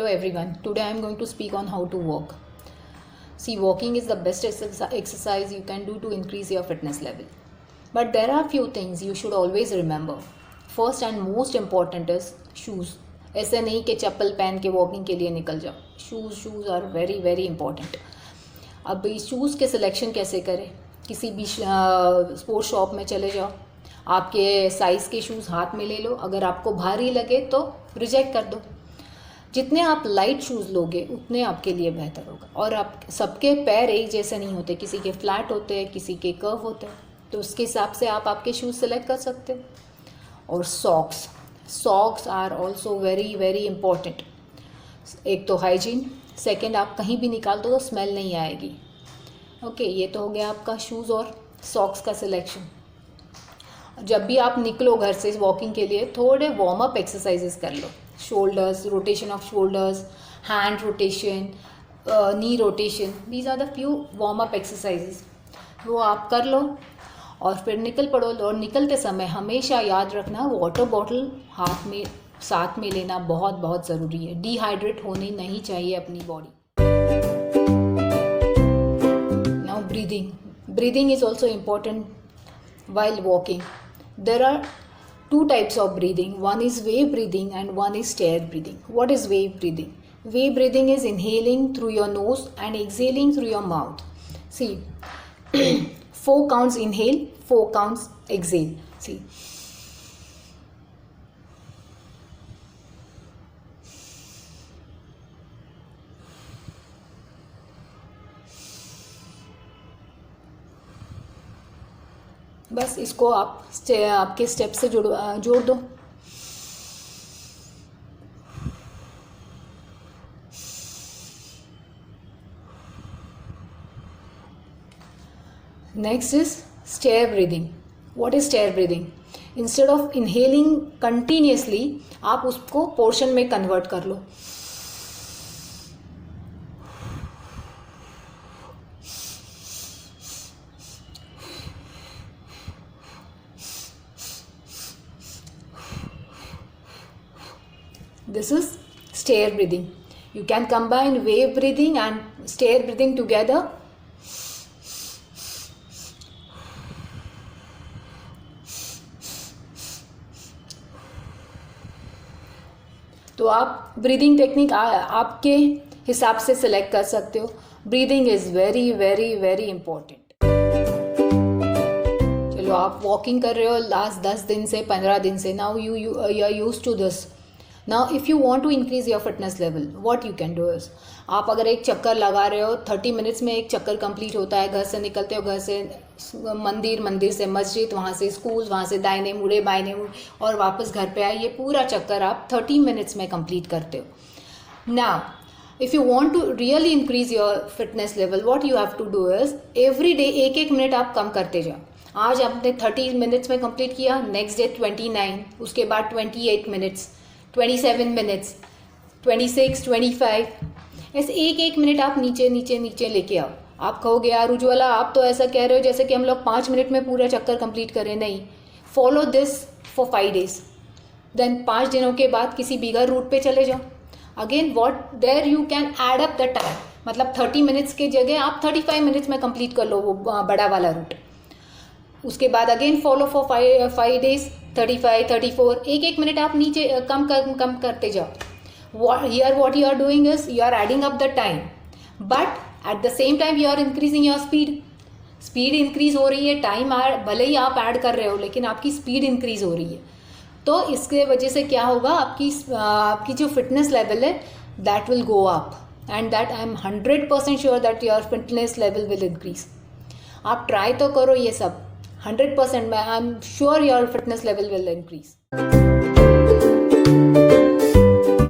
everyone. Today I am going to speak on how to walk. See, walking is the best exercise you can do to increase your fitness level. But there are few things you should always remember. First and most important is shoes. ऐसे नहीं कि चप्पल पहन के walking के लिए निकल जाओ. Shoes are very very important. अब इस शूज़ के सिलेक्शन कैसे करें? किसी भी स्पोर्ट्स शॉप में चले जाओ, आपके साइज़ के शूज़ हाथ में ले लो. अगर आपको भारी लगे तो रिजेक्ट कर दो. जितने आप लाइट शूज़ लोगे उतने आपके लिए बेहतर होगा. और आप सबके पैर एक जैसे नहीं होते, किसी के फ्लैट होते हैं, किसी के कर्व होते हैं, तो उसके हिसाब से आप आपके शूज़ सेलेक्ट कर सकते हो. और socks are also very very important. एक तो हाइजीन, सेकेंड आप कहीं भी निकाल दो तो स्मेल नहीं आएगी. ओके, ये तो हो गया आपका शूज़ और सॉक्स का सिलेक्शन. जब भी आप निकलो घर से वॉकिंग के लिए, थोड़े वार्म अप एक्सरसाइजेस कर लो. Shoulders, rotation of shoulders, hand rotation, knee rotation, these are the few warm up exercises. वो आप कर लो और फिर निकल पड़ो. और निकलते समय हमेशा याद रखना, वाटर बॉटल हाथ में साथ में लेना बहुत बहुत ज़रूरी है. डिहाइड्रेट होनी नहीं चाहिए अपनी body. Now breathing is also important while walking. There are two types of breathing. One is wave breathing and one is stair breathing. What is wave breathing? Wave breathing is inhaling through your nose and exhaling through your mouth. See, 4 counts inhale, 4 counts exhale. See. बस इसको आप आपके step से जोड़ दो. Next is stair breathing. What is stair breathing? Instead of inhaling continuously, आप उसको portion में कन्वर्ट कर लो. This is stair breathing. You can combine wave breathing and stair breathing together. तो आप ब्रीदिंग टेक्निक आपके हिसाब से सिलेक्ट कर सकते हो. Breathing is very very very important. चलो, आप वॉकिंग कर रहे हो लास्ट 10 दिन से 15 दिन से. Now you are used to this. Now if you want to increase your fitness level, what you can do is, आप अगर एक चक्कर लगा रहे हो, 30 मिनट्स में एक चक्कर कंप्लीट होता है. घर से निकलते हो, घर से मंदिर से मस्जिद, वहाँ से स्कूल, वहाँ से दाहिने मुड़े बाएं मुड़े और वापस घर पे आए. ये पूरा चक्कर आप 30 मिनट्स में कंप्लीट करते हो. Now if you want to really increase your fitness level, what you have to do is, every day 1-1 minute आप कम करते जाओ. आज आपने 30 मिनट्स में कंप्लीट किया, नेक्स्ट डे 29, उसके बाद 28 मिनट्स, 27 मिनट्स, 26, 25, ऐसे 1-1 मिनट आप नीचे लेके आओ. आप कहोगे यार उज्ज्वला, आप तो ऐसा कह रहे हो जैसे कि हम लोग 5 मिनट में पूरा चक्कर कंप्लीट करें. नहीं, follow this for 5 days. Then 5 दिनों के बाद किसी बिगर रूट पे चले जाओ. Again there you can add up the time. मतलब 30 मिनट्स के जगह आप 35 मिनट्स में कंप्लीट कर लो वो बड़ा वाला रूट. उसके बाद again follow for 5 days, 35, 34, 1-1 minute आप नीचे कम करते जाओ. Here what you are doing is, you are adding up the time, but at the same time you are increasing your speed. Speed increase हो रही है, टाइम भले ही आप ऐड कर रहे हो लेकिन आपकी स्पीड इंक्रीज हो रही है. तो इसके वजह से क्या होगा, आपकी जो फिटनेस लेवल है that will go up, and that I am 100% sure that your fitness level will increase. आप ट्राई तो करो ये सब. 100% I am sure your fitness level will increase.